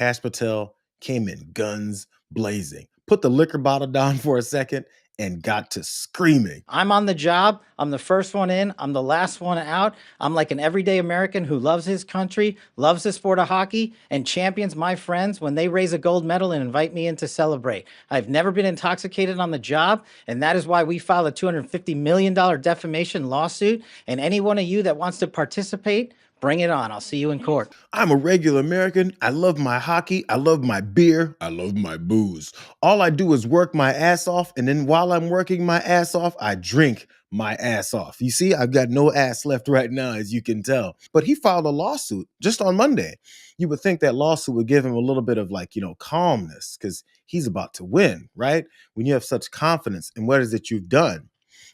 Kash Patel came in guns blazing, put the liquor bottle down for a second, and got to screaming. I'm on the job. I'm the first one in. I'm the last one out. I'm like an everyday American who loves his country, loves the sport of hockey, and champions my friends when they raise a gold medal and invite me in to celebrate. I've never been intoxicated on the job, and that is why we filed a $250 million defamation lawsuit. And any one of you that wants to participate, bring it on. I'll see you in court. I'm a regular American. I love my hockey. I love my beer. I love my booze. All I do is work my ass off. And then while I'm working my ass off, I drink my ass off. You see, I've got no ass left right now, as you can tell. But he filed a lawsuit just on Monday. You would think that lawsuit would give him a little bit of calmness because he's about to win, right? When you have such confidence in what is it you've done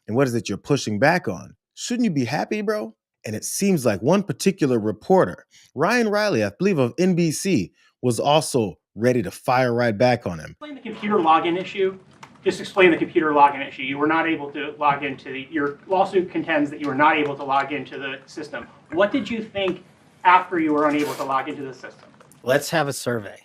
and what is it you're pushing back on. Shouldn't you be happy, bro? And it seems like one particular reporter, Ryan Riley, I believe of NBC, was also ready to fire right back on him. Explain the computer login issue. Just explain the computer login issue. You were not able to log into your lawsuit contends that you were not able to log into the system. What did you think after you were unable to log into the system? Let's have a survey.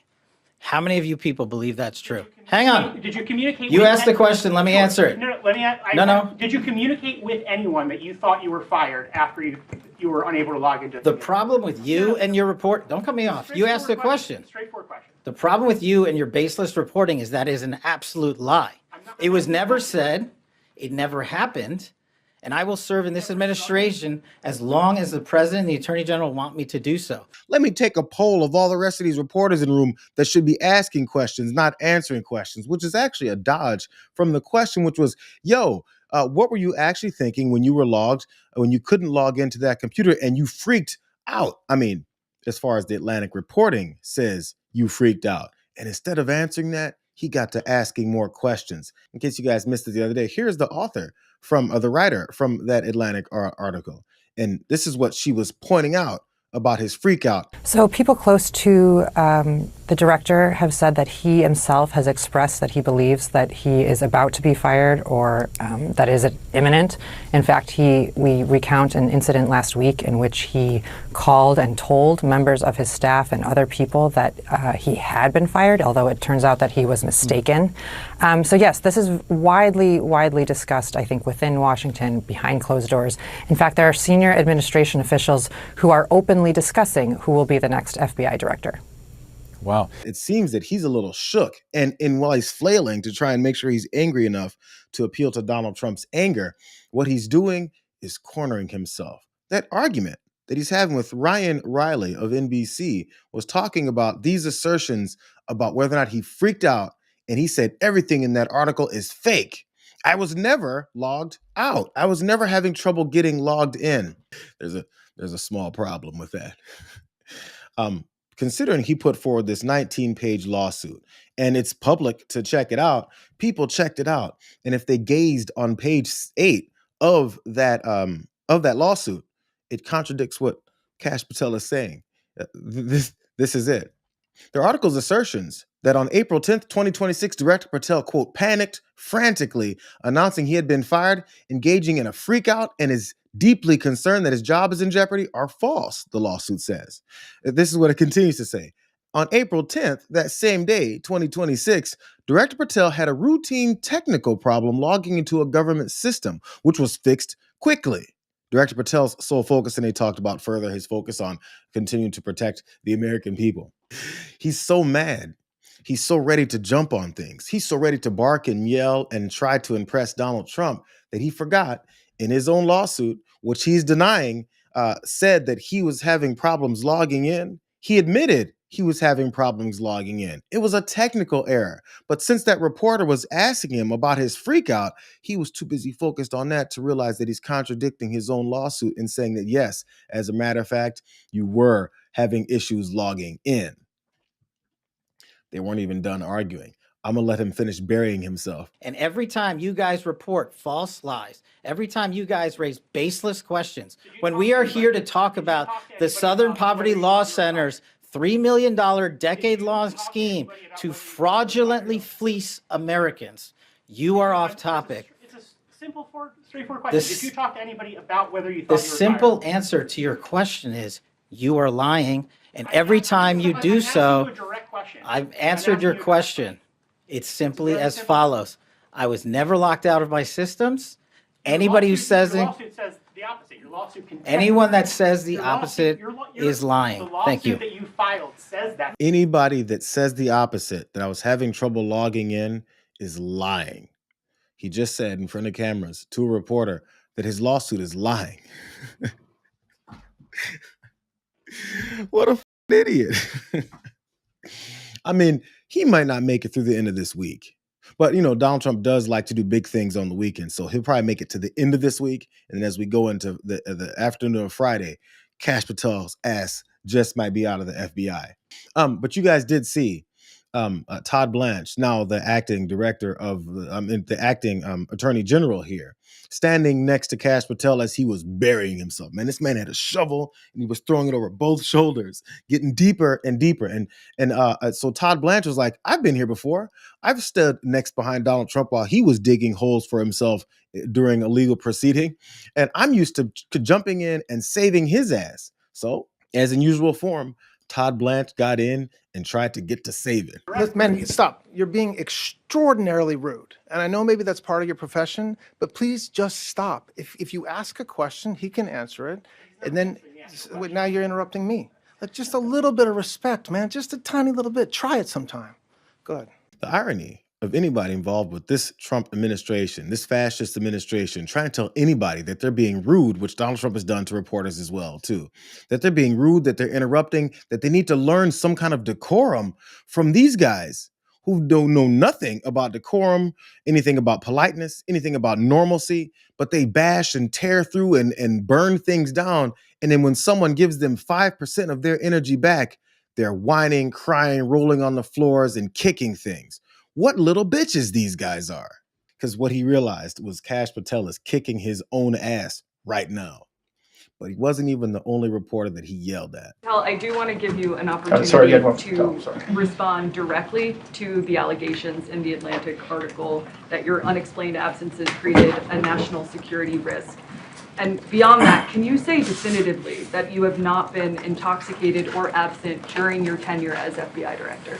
How many of you people believe that's true? Hang on. Did you communicate? You asked the question. Let me answer it. No, let me. No. Did you communicate with anyone that you thought you were fired after you were unable to log into the problem with you and your report? Don't cut me off. You asked the question. Straightforward question. The problem with you and your baseless reporting is that is an absolute lie. It was never said. It never happened. And I will serve in this administration as long as the president and the attorney general want me to do so. Let me take a poll of all the rest of these reporters in the room that should be asking questions, not answering questions, which is actually a dodge from the question, which was, what were you actually thinking when you were when you couldn't log into that computer and you freaked out? I mean, as far as the Atlantic reporting says, you freaked out. And instead of answering that, he got to asking more questions. In case you guys missed it the other day, here's the author from the writer from that Atlantic article. And this is what she was pointing out about his freak out. So people close to the director have said that he himself has expressed that he believes that he is about to be fired or that is imminent. In fact, we recount an incident last week in which he called and told members of his staff and other people that he had been fired, although it turns out that he was mistaken. So yes, this is widely discussed, I think, within Washington behind closed doors. In fact, there are senior administration officials who are openly discussing who will be the next FBI director. Wow. It seems that he's a little shook. And while he's flailing to try and make sure he's angry enough to appeal to Donald Trump's anger, what he's doing is cornering himself. That argument that he's having with Ryan Riley of NBC was talking about these assertions about whether or not he freaked out. And he said everything in that article is fake. I was never logged out. I was never having trouble getting logged in. There's a small problem with that. Considering he put forward this 19-page lawsuit and it's public to check it out, people checked it out. And if they gazed on page 8 of that lawsuit, it contradicts what Kash Patel is saying. This is it. The article's assertions that on April 10th, 2026, Director Patel, quote, panicked frantically, announcing he had been fired, engaging in a freak out, and is deeply concerned that his job is in jeopardy are false, the lawsuit says. This is what it continues to say. On April 10th, that same day, 2026, Director Patel had a routine technical problem logging into a government system, which was fixed quickly. Director Patel's sole focus, and they talked about further his focus on continuing to protect the American people. He's so mad. He's so ready to jump on things. He's so ready to bark and yell and try to impress Donald Trump that he forgot in his own lawsuit, which he's denying, said that he was having problems logging in. He admitted he was having problems logging in. It was a technical error. But since that reporter was asking him about his freak out, he was too busy focused on that to realize that he's contradicting his own lawsuit and saying that, yes, as a matter of fact, you were having issues logging in. They weren't even done arguing. I'm going to let him finish burying himself. And every time you guys report false lies, every time you guys raise baseless questions, when we are here to talk about the Southern Poverty Law Center's $3 million decade-long scheme to fraudulently fleece Americans, you are off topic. It's a simple, straightforward question. Did you talk to anybody about whether you thought you The were simple fired? answer to your question is you are lying. And every time you do so, question. I've answered your question. It's simply as follows. I was never locked out of my systems. Anybody who says your it, lawsuit says the opposite. Your lawsuit contends. anyone that says the Your lawsuit- opposite is lying. The lawsuit Thank you. that you filed says that. Anybody that says the opposite, that I was having trouble logging in, is lying. He just said in front of cameras to a reporter that his lawsuit is lying. What a idiot. I mean, he might not make it through the end of this week. But, Donald Trump does like to do big things on the weekend. So he'll probably make it to the end of this week. And then as we go into the afternoon of Friday, Kash Patel's ass just might be out of the FBI. But you guys did see Todd Blanche, now the acting director of the acting attorney general here, standing next to Kash Patel as he was burying himself. Man, this man had a shovel and he was throwing it over both shoulders, getting deeper and deeper. And so Todd Blanche was like, I've been here before. I've stood next behind Donald Trump while he was digging holes for himself during a legal proceeding. And I'm used to jumping in and saving his ass. So, as in usual form, Todd Blanche got in and tried to get to save it. Look, man, stop. You're being extraordinarily rude. And I know maybe that's part of your profession, but please just stop. If you ask a question, he can answer it. And then wait, now you're interrupting me. Like, just a little bit of respect, man. Just a tiny little bit. Try it sometime. Go ahead. The irony of anybody involved with this Trump administration, this fascist administration, trying to tell anybody that they're being rude, which Donald Trump has done to reporters as well, too, that they're being rude, that they're interrupting, that they need to learn some kind of decorum from these guys who don't know nothing about decorum, anything about politeness, anything about normalcy, but they bash and tear through and burn things down. And then when someone gives them 5% of their energy back, they're whining, crying, rolling on the floors and kicking things. What little bitches these guys are. Because what he realized was Kash Patel is kicking his own ass right now. But he wasn't even the only reporter that he yelled at. Patel, I do want to give you an opportunity to respond directly to the allegations in the Atlantic article that your unexplained absences created a national security risk. And beyond that, can you say definitively that you have not been intoxicated or absent during your tenure as FBI director?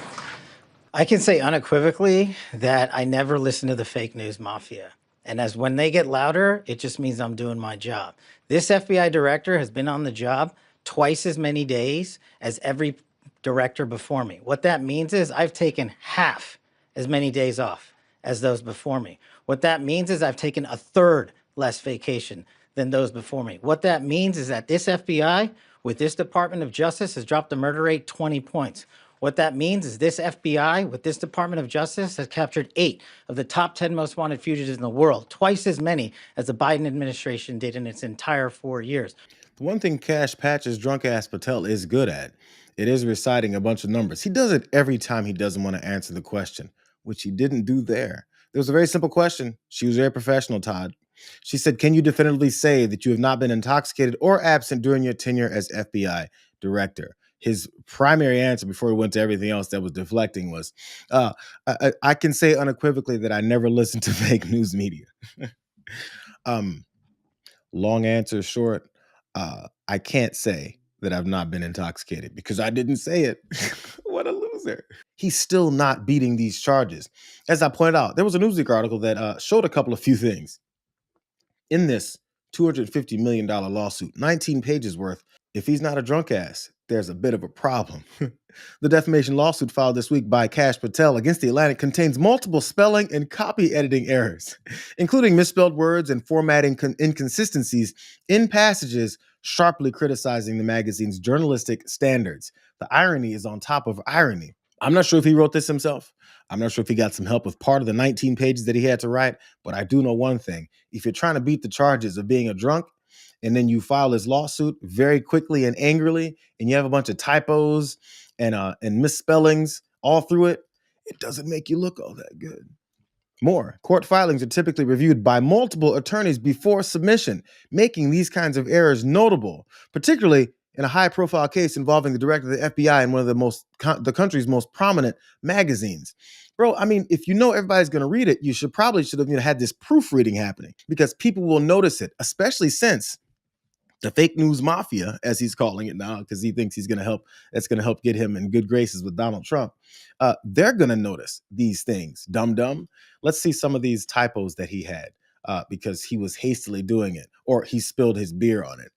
I can say unequivocally that I never listen to the fake news mafia. And as when they get louder, it just means I'm doing my job. This FBI director has been on the job twice as many days as every director before me. What that means is I've taken half as many days off as those before me. What that means is I've taken a third less vacation than those before me. What that means is that this FBI with this Department of Justice has dropped the murder rate 20 points. What that means is this FBI with this Department of Justice has captured 8 of the top 10 most wanted fugitives in the world, twice as many as the Biden administration did in its entire 4 years. The one thing Kash Patch's drunk ass Patel is good at, it is reciting a bunch of numbers. He does it every time he doesn't want to answer the question, which he didn't do there. There was a very simple question. She was very professional, Todd. She said, can you definitively say that you have not been intoxicated or absent during your tenure as FBI director? His primary answer before he went to everything else that was deflecting was, I can say unequivocally that I never listened to fake news media. Long answer short, I can't say that I've not been intoxicated because I didn't say it. What a loser. He's still not beating these charges. As I pointed out, there was a Newsweek article that showed a few things. In this $250 million lawsuit, 19 pages worth, if he's not a drunk ass, there's a bit of a problem. The defamation lawsuit filed this week by Kash Patel against The Atlantic contains multiple spelling and copy editing errors, including misspelled words and formatting inconsistencies in passages, sharply criticizing the magazine's journalistic standards. The irony is on top of irony. I'm not sure if he wrote this himself. I'm not sure if he got some help with part of the 19 pages that he had to write, but I do know one thing. If you're trying to beat the charges of being a drunk, and then you file his lawsuit very quickly and angrily, and you have a bunch of typos and misspellings all through it, it doesn't make you look all that good. More, court filings are typically reviewed by multiple attorneys before submission, making these kinds of errors notable, particularly in a high-profile case involving the director of the FBI in one of the country's most prominent magazines. Bro, I mean, if you know everybody's going to read it, you should have had this proofreading happening because people will notice it, especially since the fake news mafia, as he's calling it now, because he thinks he's going to help. That's going to help get him in good graces with Donald Trump. They're going to notice these things. Dum. Let's see some of these typos that he had because he was hastily doing it, or he spilled his beer on it.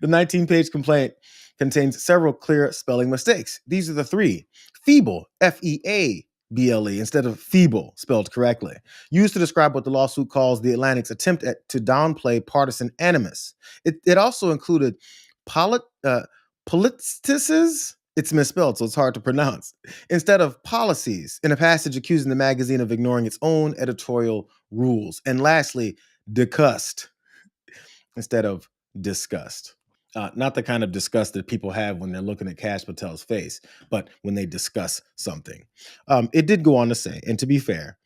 The 19-page complaint contains several clear spelling mistakes. These are the three. Feeble, F-E-A-B-L-E, instead of feeble, spelled correctly, used to describe what the lawsuit calls the Atlantic's attempt to downplay partisan animus. It also included politices. It's misspelled, so it's hard to pronounce. Instead of policies, in a passage accusing the magazine of ignoring its own editorial rules. And lastly, decust instead of disgust. Not the kind of disgust that people have when they're looking at Kash Patel's face, but when they discuss something. It did go on to say, and to be fair,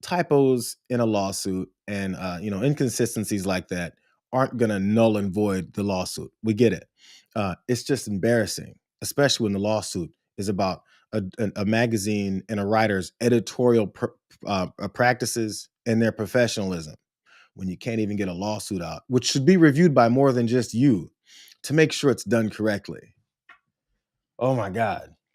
typos in a lawsuit and inconsistencies like that aren't going to null and void the lawsuit. We get it. It's just embarrassing, especially when the lawsuit is about a magazine and a writer's editorial practices and their professionalism. When you can't even get a lawsuit out, which should be reviewed by more than just you to make sure it's done correctly. Oh my God.